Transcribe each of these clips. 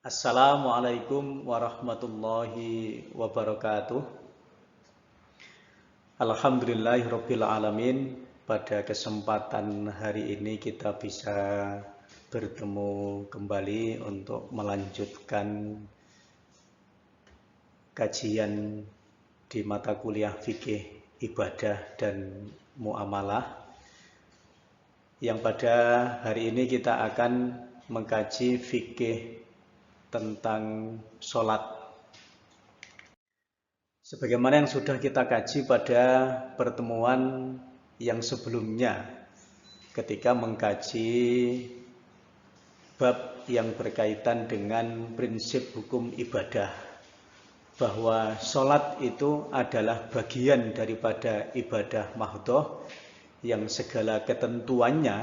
Assalamualaikum warahmatullahi wabarakatuh. Alhamdulillahirabbil alamin. Pada kesempatan hari ini kita bisa bertemu kembali untuk melanjutkan kajian di mata kuliah fikih ibadah dan muamalah, yang pada hari ini kita akan mengkaji fikih tentang sholat. Sebagaimana yang sudah kita kaji pada pertemuan yang sebelumnya ketika mengkaji bab yang berkaitan dengan prinsip hukum ibadah, bahwa sholat itu adalah bagian daripada ibadah mahdhoh yang segala ketentuannya,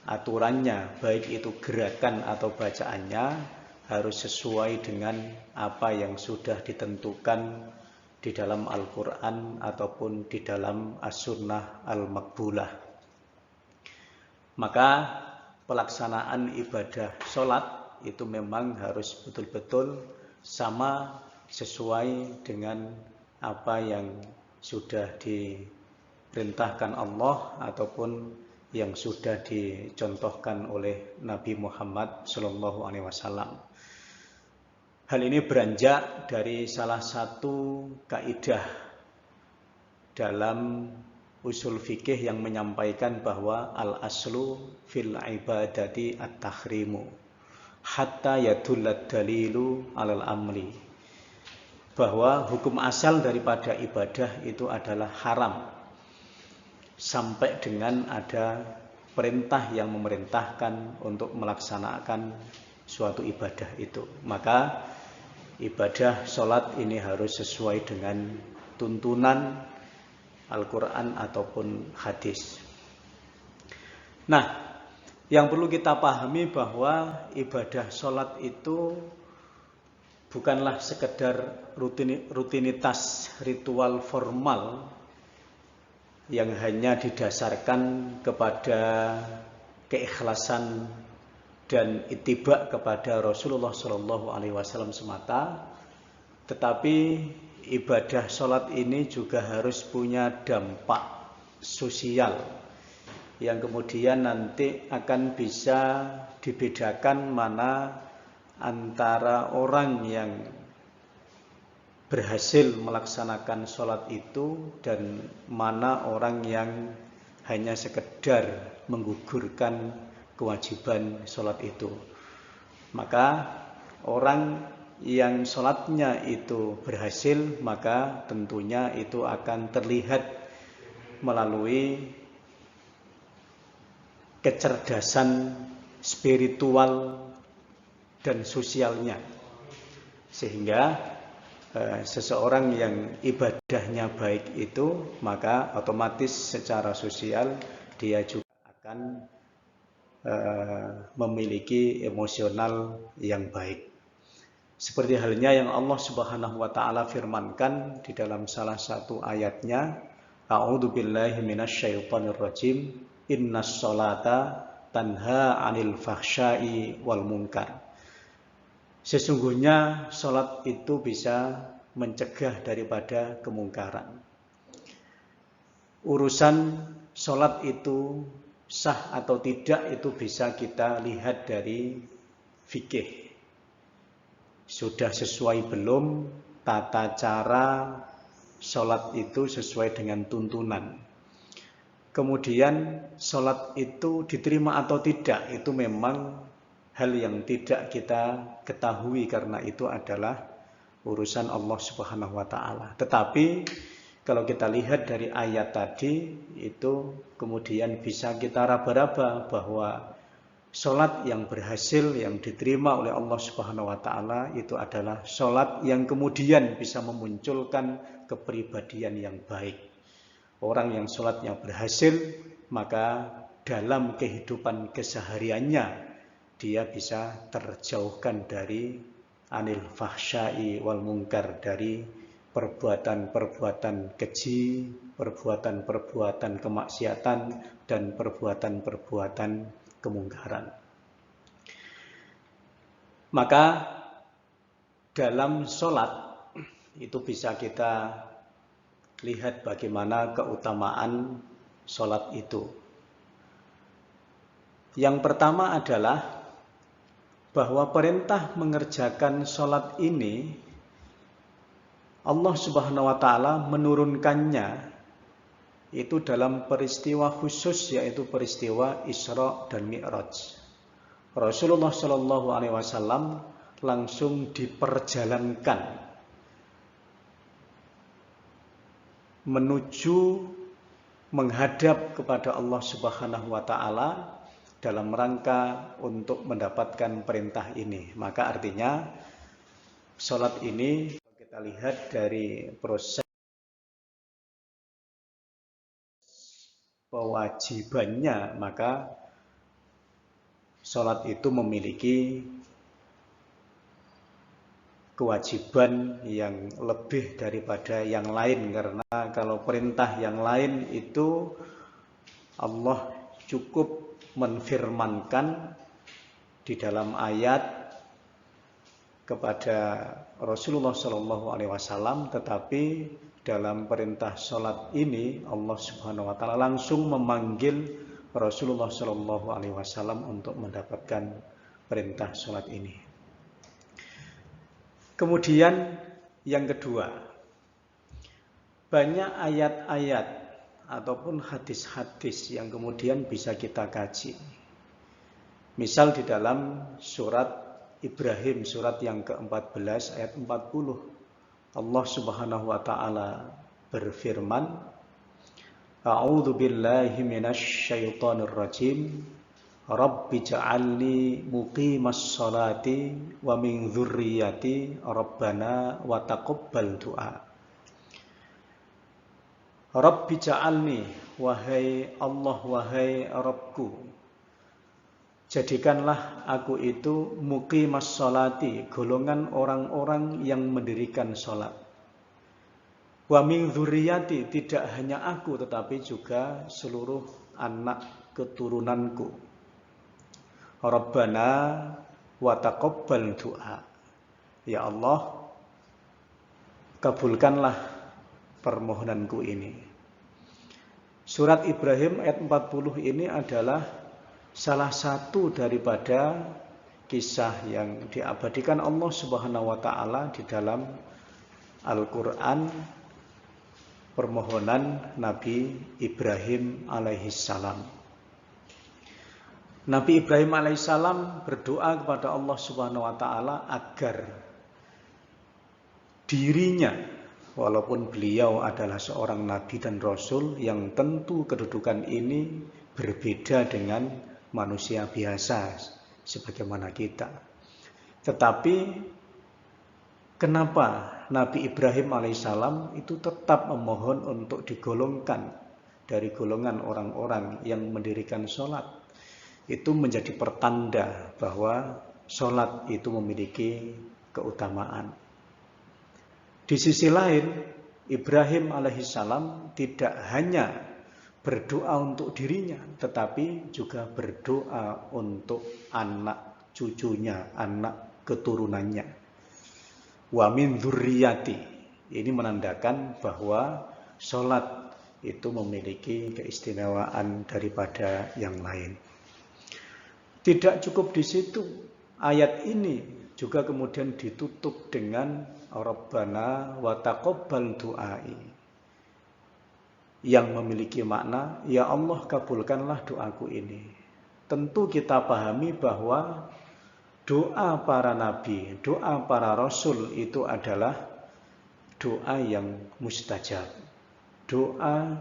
aturannya, baik itu gerakan atau bacaannya, harus sesuai dengan apa yang sudah ditentukan di dalam Al-Quran ataupun di dalam As-Sunnah Al-Maqbulah. Maka pelaksanaan ibadah sholat itu memang harus betul-betul sama, sesuai dengan apa yang sudah diperintahkan Allah ataupun yang sudah dicontohkan oleh Nabi Muhammad SAW. Hal ini beranjak dari salah satu kaidah dalam usul fikih yang menyampaikan bahwa al-aslu fil ibadati at-tahrimu hatta yadullad dalilu alal amri, bahwa hukum asal daripada ibadah itu adalah haram sampai dengan ada perintah yang memerintahkan untuk melaksanakan suatu ibadah itu. Maka ibadah sholat ini harus sesuai dengan tuntunan Al-Quran ataupun hadis. Nah, yang perlu kita pahami bahwa ibadah sholat itu bukanlah sekedar rutinitas ritual formal yang hanya didasarkan kepada keikhlasan dan ittiba kepada Rasulullah SAW semata, tetapi ibadah sholat ini juga harus punya dampak sosial yang kemudian nanti akan bisa dibedakan mana antara orang yang berhasil melaksanakan sholat itu dan mana orang yang hanya sekedar menggugurkan kewajiban sholat itu. Maka orang yang sholatnya itu berhasil, maka tentunya itu akan terlihat melalui kecerdasan spiritual dan sosialnya, sehingga seseorang yang ibadahnya baik itu, maka otomatis secara sosial dia juga akan memiliki emosional yang baik. Seperti halnya yang Allah Subhanahu wa taala firmankan di dalam salah satu ayatnya, A'udzu billahi minasyaitonir rajim, innas sholata tanha 'anil fahsya'i wal munkar. Sesungguhnya sholat itu bisa mencegah daripada kemungkaran. Urusan sholat itu sah atau tidak itu bisa kita lihat dari fikih. Sudah sesuai belum tata cara sholat itu sesuai dengan tuntunan. Kemudian sholat itu diterima atau tidak, itu memang hal yang tidak kita ketahui karena itu adalah urusan Allah Subhanahu wa taala. Tetapi kalau kita lihat dari ayat tadi, itu kemudian bisa kita raba-raba bahwa sholat yang berhasil, yang diterima oleh Allah Subhanahu wa taala itu adalah sholat yang kemudian bisa memunculkan kepribadian yang baik. Orang yang sholatnya berhasil, maka dalam kehidupan kesehariannya dia bisa terjauhkan dari anil fahsya'i wal munkar, dari perbuatan-perbuatan keji, perbuatan-perbuatan kemaksiatan, dan perbuatan-perbuatan kemungkaran. Maka dalam sholat itu bisa kita lihat bagaimana keutamaan sholat itu. Yang pertama adalah bahwa perintah mengerjakan sholat ini Allah Subhanahu wa Ta'ala menurunkannya itu dalam peristiwa khusus, yaitu peristiwa Isra dan Mi'raj. Rasulullah Shallallahu Alaihi Wasallam langsung diperjalankan menuju menghadap kepada Allah Subhanahu wa Ta'ala dalam rangka untuk mendapatkan perintah ini. Maka artinya sholat ini kita lihat dari proses kewajibannya, maka sholat itu memiliki kewajiban yang lebih daripada yang lain, karena kalau perintah yang lain itu Allah cukup menfirmankan di dalam ayat kepada Rasulullah Shallallahu Alaihi Wasallam, tetapi dalam perintah sholat ini Allah Subhanahu Wa Taala langsung memanggil Rasulullah Shallallahu Alaihi Wasallam untuk mendapatkan perintah sholat ini. Kemudian yang kedua, banyak ayat-ayat ataupun hadis-hadis yang kemudian bisa kita kaji. Misal di dalam surat Ibrahim, surat yang ke-14 ayat 40, Allah Subhanahu wa Ta'ala berfirman, A'udzu billahi minasy syaithanir rajim. Rabbi ja'alni muqimas sholati wa min dzurriyyati rabbana wa taqabbal du'a. Rabbi ja'alni, wahai Allah, wahai Rabbku, jadikanlah aku itu muqimas sholati, golongan orang-orang yang mendirikan sholat. Wa min dzurriyyati, tidak hanya aku tetapi juga seluruh anak keturunanku. Rabbana wa taqabbal du'a. Ya Allah, kabulkanlah permohonanku ini. Surat Ibrahim ayat 40 ini adalah salah satu daripada kisah yang diabadikan Allah Subhanahu wa Ta'ala di dalam Al-Quran, permohonan Nabi Ibrahim alaihissalam. Nabi Ibrahim alaihissalam berdoa kepada Allah Subhanahu wa Ta'ala agar dirinya, walaupun beliau adalah seorang nabi dan rasul yang tentu kedudukan ini berbeda dengan manusia biasa sebagaimana kita. Tetapi kenapa Nabi Ibrahim alaihissalam itu tetap memohon untuk digolongkan dari golongan orang-orang yang mendirikan sholat? Itu menjadi pertanda bahwa sholat itu memiliki keutamaan. Di sisi lain, Ibrahim alaihissalam tidak hanya berdoa untuk dirinya, tetapi juga berdoa untuk anak cucunya, anak keturunannya. Wa min dzurriyyati, ini menandakan bahwa sholat itu memiliki keistimewaan daripada yang lain. Tidak cukup di situ, ayat ini juga kemudian ditutup dengan Rabbana wa taqabbal du'ai, yang memiliki makna, ya Allah kabulkanlah doaku ini. Tentu kita pahami bahwa doa para nabi, doa para rasul itu adalah doa yang mustajab, doa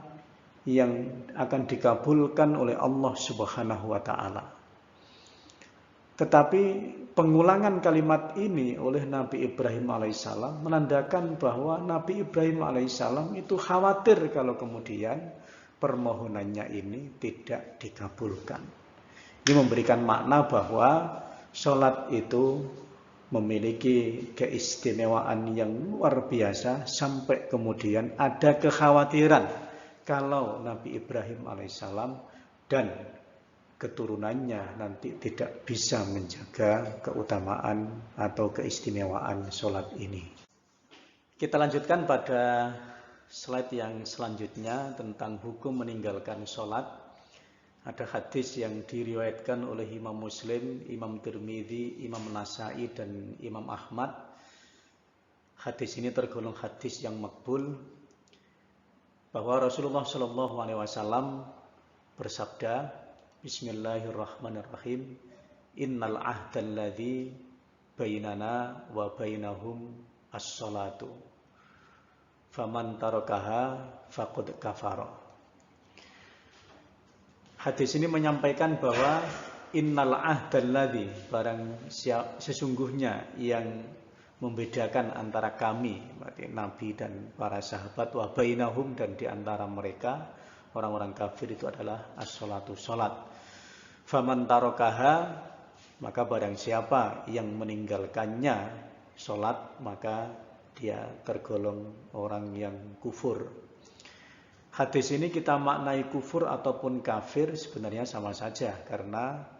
yang akan dikabulkan oleh Allah Subhanahu wa Ta'ala. Tetapi pengulangan kalimat ini oleh Nabi Ibrahim alaihissalam menandakan bahwa Nabi Ibrahim alaihissalam itu khawatir kalau kemudian permohonannya ini tidak dikabulkan. Ini memberikan makna bahwa sholat itu memiliki keistimewaan yang luar biasa sampai kemudian ada kekhawatiran kalau Nabi Ibrahim alaihissalam dan keturunannya nanti tidak bisa menjaga keutamaan atau keistimewaan sholat ini. Kita lanjutkan pada slide yang selanjutnya tentang hukum meninggalkan sholat. Ada hadis yang diriwayatkan oleh Imam Muslim, Imam Tirmidzi, Imam Nasai, dan Imam Ahmad. Hadis ini tergolong hadis yang makbul, bahwa Rasulullah SAW bersabda, Bismillahirrahmanirrahim, Innal ahdal ladzi bainana wa bainahum as-salatu, faman tarakaha faqad kafara. Hadis ini menyampaikan bahwa innal ahdal ladzi, barang sesungguhnya yang membedakan antara kami, berarti Nabi dan para sahabat, wa bainahum, dan di antara mereka orang-orang kafir itu adalah as-salatu, salat. Faman tarakaha, maka barang siapa yang meninggalkannya salat, maka dia tergolong orang yang kufur. Hadis ini kita maknai kufur ataupun kafir sebenarnya sama saja, karena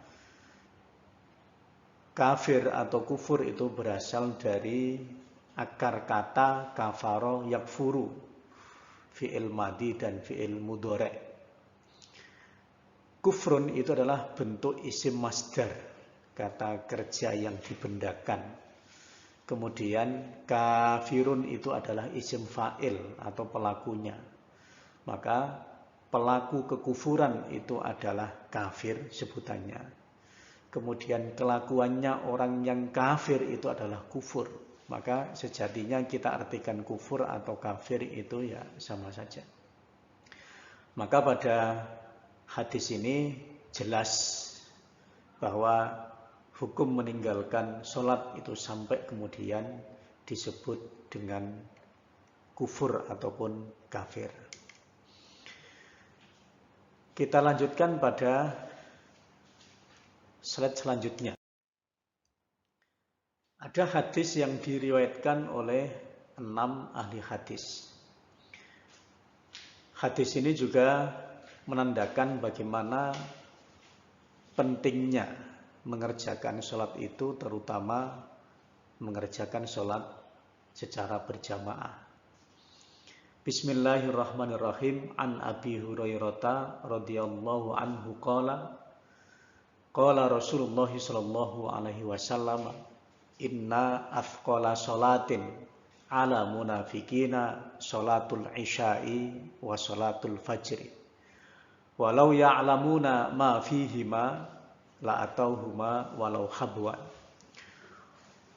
kafir atau kufur itu berasal dari akar kata kafaro yakfuru, fi'il madi dan fi'il mudhari'. Kufrun itu adalah bentuk isim masdar, kata kerja yang dibendakan. Kemudian kafirun itu adalah isim fa'il atau pelakunya. Maka pelaku kekufuran itu adalah kafir sebutannya. Kemudian kelakuannya orang yang kafir itu adalah kufur. Maka sejatinya kita artikan kufur atau kafir itu ya sama saja. Maka pada hadis ini jelas bahwa hukum meninggalkan sholat itu sampai kemudian disebut dengan kufur ataupun kafir. Kita lanjutkan pada slide selanjutnya. Ada hadis yang diriwayatkan oleh 6 ahli hadis. Hadis ini juga menandakan bagaimana pentingnya mengerjakan sholat itu, terutama mengerjakan sholat secara berjamaah. Bismillahirrahmanirrahim. An Abi Hurairah radhiyallahu anhu qala Rasulullah sallallahu alaihi wasallam, inna afqala sholatin ala munafikina sholatul isya'i wa sholatul fajri walau ya'lamuna ma fihima la atauhuma walau habwan.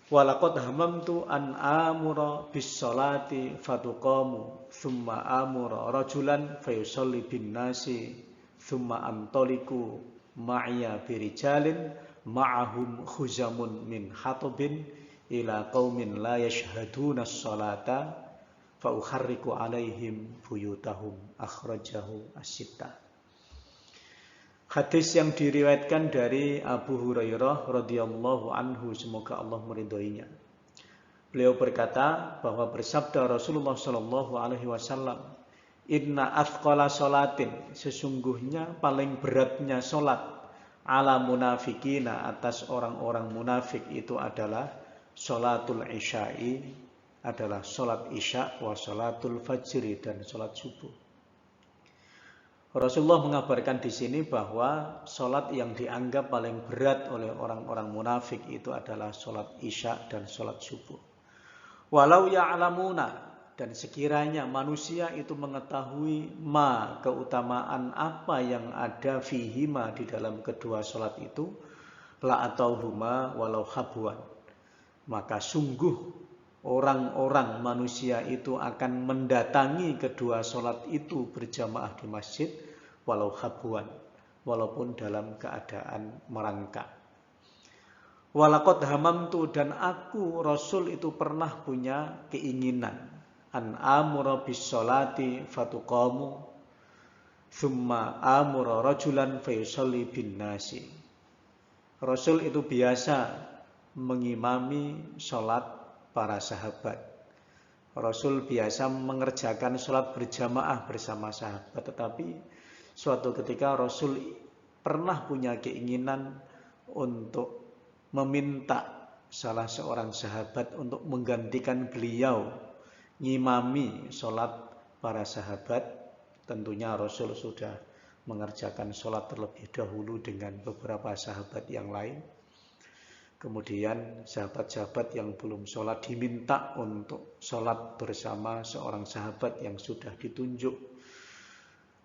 Walaqad hamamtu an amura bis sholati fatuqamu thumma amura rajulan fayusalli bin nasi thumma antoliku ma'iya birijalin ma'ahum khuzamun min hatubin ila qaumin la yashhaduna sholata fa ukharriku alaihim buyutahum, akhrajahu as-sittah. Hadis yang diriwayatkan dari Abu Hurairah radhiyallahu anhu, semoga Allah meridhoinya. Beliau berkata bahwa bersabda Rasulullah sallallahu alaihi wasallam, inna athqala sholatin, sesungguhnya paling beratnya sholat, ala munafikina, atas orang-orang munafik itu adalah sholatul isya'i, adalah sholat isya, wa sholatul fajri, dan sholat subuh. Rasulullah mengabarkan di sini bahwa sholat yang dianggap paling berat oleh orang-orang munafik itu adalah sholat isya dan sholat subuh. Walau ya'lamuna, dan sekiranya manusia itu mengetahui ma, keutamaan apa yang ada fihima, di dalam kedua sholat itu, la atauhuma walau habwan, maka sungguh orang-orang manusia itu akan mendatangi kedua sholat itu berjamaah di masjid walau habwan, walaupun dalam keadaan merangkak. Walaqad hamamtu, dan aku Rasul itu pernah punya keinginan, an amura bis sholati fatuqamu thumma amura rajulan fayusalli bin nasi. Rasul itu biasa mengimami sholat para sahabat. Rasul biasa mengerjakan sholat berjamaah bersama sahabat, tetapi suatu ketika Rasul pernah punya keinginan untuk meminta salah seorang sahabat untuk menggantikan beliau ngimami sholat para sahabat. Tentunya Rasul sudah mengerjakan sholat terlebih dahulu dengan beberapa sahabat yang lain. Kemudian sahabat-sahabat yang belum sholat diminta untuk sholat bersama seorang sahabat yang sudah ditunjuk.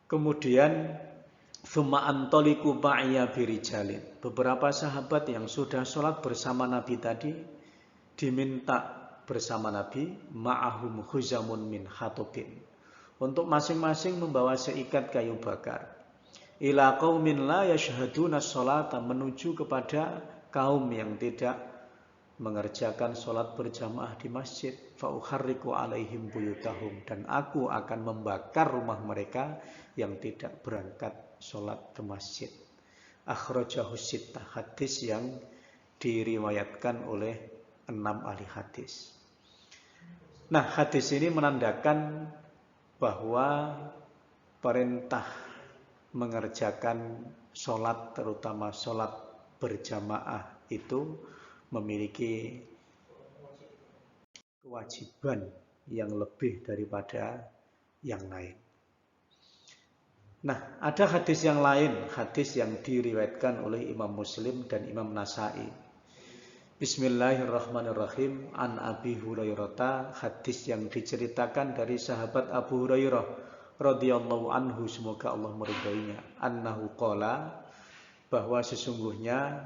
Kemudian thumma antoliku ba'ya birijalin. Beberapa sahabat yang sudah sholat bersama Nabi tadi diminta bersama Nabi ma'ahum khuzamun min hatubin, untuk masing-masing membawa seikat kayu bakar. Ila qaumin la yashhaduna sholata, menuju kepada kaum yang tidak mengerjakan sholat berjamaah di masjid. Fa ukharriku alaihim buyutahum, dan aku akan membakar rumah mereka yang tidak berangkat sholat ke masjid. Akhrajahu sittah, hadis yang diriwayatkan oleh 6 ahli hadis. Nah, hadis ini menandakan bahwa perintah mengerjakan sholat, terutama sholat berjamaah, itu memiliki kewajiban yang lebih daripada yang lain. Nah, ada hadis yang lain, hadis yang diriwayatkan oleh Imam Muslim dan Imam Nasai. Bismillahirrahmanirrahim. An Abi Hurairah, hadis yang diceritakan dari sahabat Abu Hurairah radhiyallahu anhu, semoga Allah meridainya, annahu qala, bahwa sesungguhnya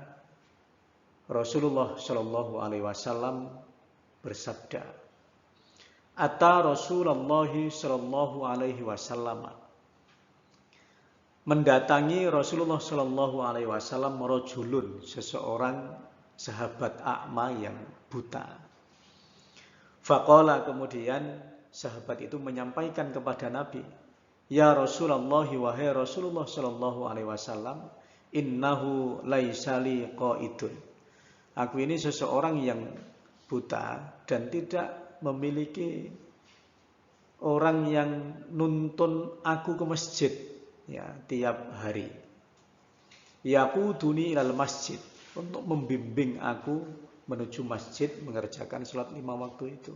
Rasulullah Shallallahu alaihi wasallam bersabda, ata Rasulullah Shallallahu alaihi wasallam, mendatangi Rasulullah Shallallahu alaihi wasallam rajulun, seseorang sahabat a'ma yang buta. Faqala, kemudian sahabat itu menyampaikan kepada Nabi, ya Rasulullah, wahai Rasulullah Shallallahu alaihi wasallam, innahu laisali qaidun, aku ini seseorang yang buta dan tidak memiliki orang yang nuntun aku ke masjid ya tiap hari. Yaquduni ilal masjid, untuk membimbing aku menuju masjid mengerjakan sholat 5 waktu itu.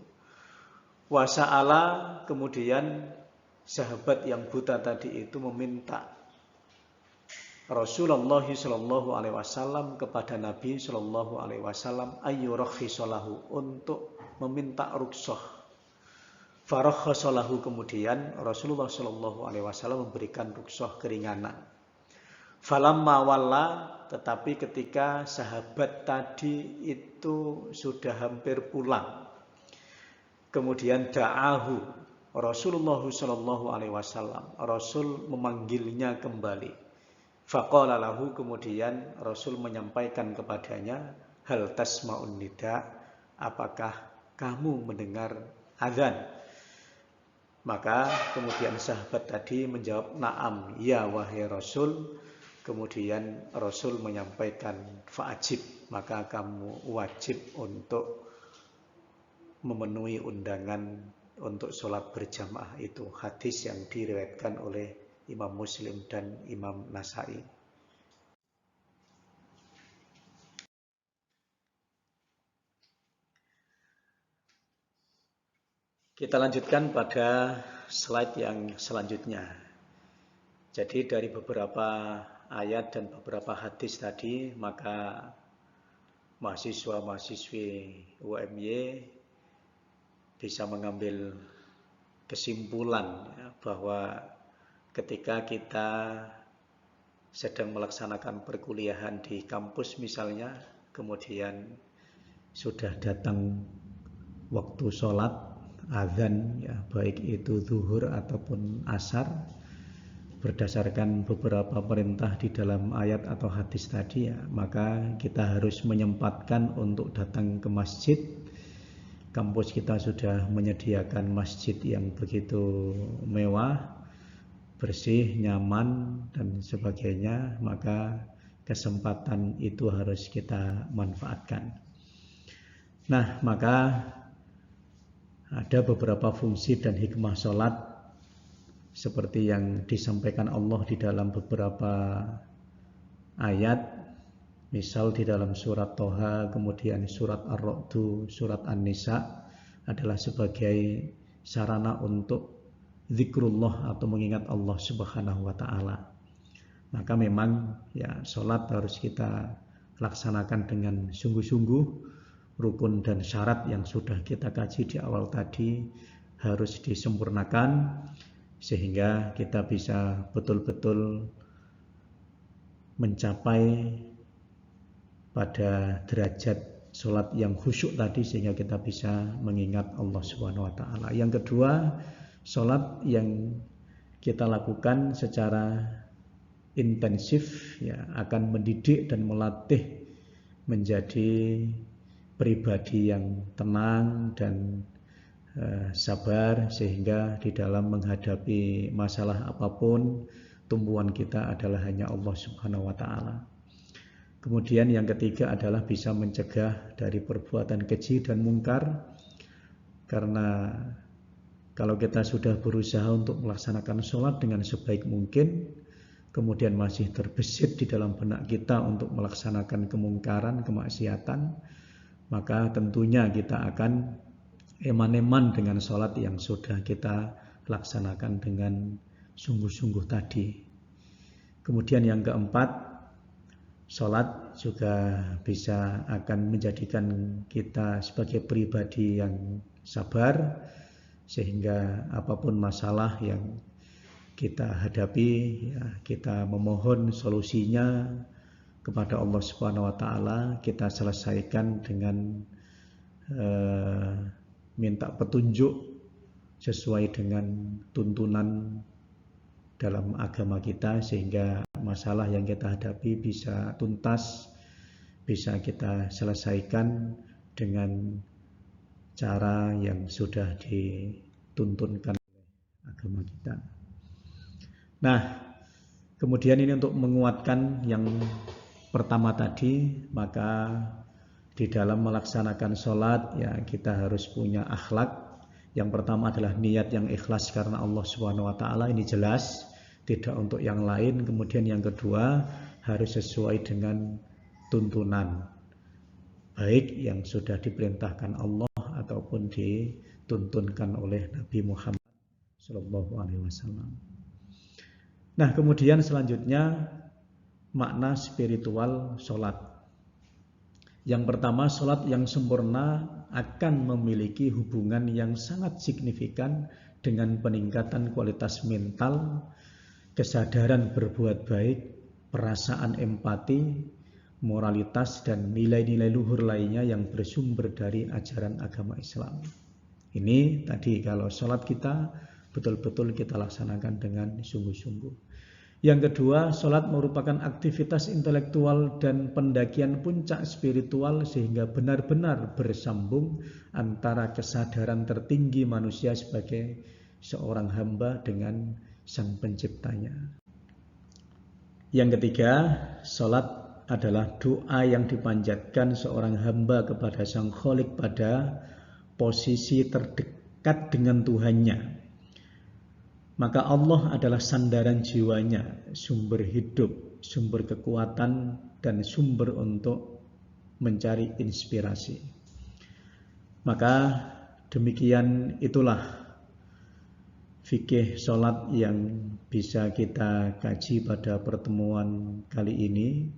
Wasa'ala, kemudian sahabat yang buta tadi itu meminta Rasulullah Shallallahu alaihi wasallam kepada Nabi Shallallahu alaihi wasallam ayyurakhisalahu, untuk meminta rukhsah. Farakhasalahu, kemudian Rasulullah Shallallahu alaihi wasallam memberikan rukhsah, keringanan. Falamma walla, tetapi ketika sahabat tadi itu sudah hampir pulang, kemudian da'ahu Rasulullah Shallallahu alaihi wasallam, Rasul memanggilnya kembali. Faqala lahu, kemudian Rasul menyampaikan kepadanya, hal tasma'un nida, apakah kamu mendengar azan? Maka kemudian sahabat tadi menjawab, na'am, ya wahai Rasul. Kemudian Rasul menyampaikan, fa'ajib, maka kamu wajib untuk memenuhi undangan untuk sholat berjamaah itu. Hadis yang diriwayatkan oleh Imam Muslim dan Imam Nasai. Kita lanjutkan pada slide yang selanjutnya. Jadi dari beberapa ayat dan beberapa hadis tadi, maka mahasiswa-mahasiswi UMY bisa mengambil kesimpulan ya, bahwa ketika kita sedang melaksanakan perkuliahan di kampus misalnya, kemudian sudah datang waktu sholat azan ya, baik itu zuhur ataupun asar, berdasarkan beberapa perintah di dalam ayat atau hadis tadi ya, maka kita harus menyempatkan untuk datang ke masjid. Kampus kita sudah menyediakan masjid yang begitu mewah, bersih, nyaman dan sebagainya, maka kesempatan itu harus kita manfaatkan. Nah, maka ada beberapa fungsi dan hikmah sholat seperti yang disampaikan Allah di dalam beberapa ayat, misal di dalam surat Toha, kemudian surat Ar-Ra'du, surat An-Nisa adalah sebagai sarana untuk zikrullah atau mengingat Allah Subhanahu wa taala. Maka memang ya sholat harus kita laksanakan dengan sungguh-sungguh. Rukun dan syarat yang sudah kita kaji di awal tadi harus disempurnakan sehingga kita bisa betul-betul mencapai pada derajat sholat yang khusyuk tadi sehingga kita bisa mengingat Allah Subhanahu wa taala. Yang kedua, sholat yang kita lakukan secara intensif ya akan mendidik dan melatih menjadi pribadi yang tenang dan sabar sehingga di dalam menghadapi masalah apapun tumpuan kita adalah hanya Allah Subhanahu wa taala. Kemudian yang ketiga adalah bisa mencegah dari perbuatan keji dan mungkar, karena kalau kita sudah berusaha untuk melaksanakan sholat dengan sebaik mungkin, kemudian masih terbesit di dalam benak kita untuk melaksanakan kemungkaran, kemaksiatan, maka tentunya kita akan eman-eman dengan sholat yang sudah kita laksanakan dengan sungguh-sungguh tadi. Kemudian yang keempat, sholat juga bisa akan menjadikan kita sebagai pribadi yang sabar, sehingga apapun masalah yang kita hadapi, ya, kita memohon solusinya kepada Allah Subhanahu wa taala, kita selesaikan dengan minta petunjuk sesuai dengan tuntunan dalam agama kita sehingga masalah yang kita hadapi bisa tuntas, bisa kita selesaikan dengan cara yang sudah dituntunkan oleh agama kita. Nah, kemudian ini untuk menguatkan yang pertama tadi, maka di dalam melaksanakan sholat ya kita harus punya akhlak. Yang pertama adalah niat yang ikhlas karena Allah Subhanahu wa taala, ini jelas, tidak untuk yang lain. Kemudian yang kedua harus sesuai dengan tuntunan, baik yang sudah diperintahkan Allah ataupun dituntunkan oleh Nabi Muhammad SAW. Nah, kemudian selanjutnya makna spiritual sholat. Yang pertama, sholat yang sempurna akan memiliki hubungan yang sangat signifikan dengan peningkatan kualitas mental, kesadaran berbuat baik, perasaan empati, moralitas, dan nilai-nilai luhur lainnya yang bersumber dari ajaran agama Islam. Ini tadi kalau sholat kita betul-betul kita laksanakan dengan sungguh-sungguh. Yang kedua, sholat merupakan aktivitas intelektual dan pendakian puncak spiritual sehingga benar-benar bersambung antara kesadaran tertinggi manusia sebagai seorang hamba dengan Sang Penciptanya. Yang ketiga, sholat adalah doa yang dipanjatkan seorang hamba kepada Sang Kholik pada posisi terdekat dengan Tuhannya. Maka Allah adalah sandaran jiwanya, sumber hidup, sumber kekuatan, dan sumber untuk mencari inspirasi. Maka demikian itulah fikih sholat yang bisa kita kaji pada pertemuan kali ini,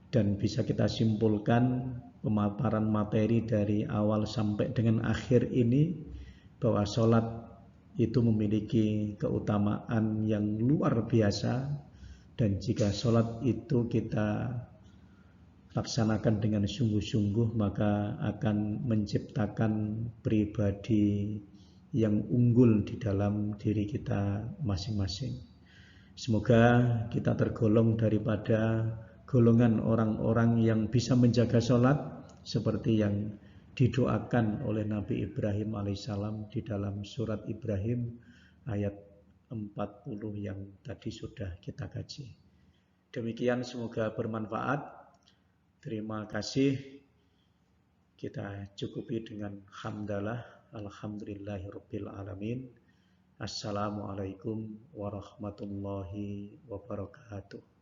dan bisa kita simpulkan pemaparan materi dari awal sampai dengan akhir ini bahwa sholat itu memiliki keutamaan yang luar biasa, dan jika sholat itu kita laksanakan dengan sungguh-sungguh maka akan menciptakan pribadi yang unggul di dalam diri kita masing-masing. Semoga kita tergolong daripada golongan orang-orang yang bisa menjaga sholat seperti yang didoakan oleh Nabi Ibrahim alaihissalam di dalam surat Ibrahim ayat 40 yang tadi sudah kita kaji. Demikian, semoga bermanfaat. Terima kasih. Kita cukupi dengan hamdalah. Alhamdulillahirabbil alamin. Assalamualaikum warahmatullahi wabarakatuh.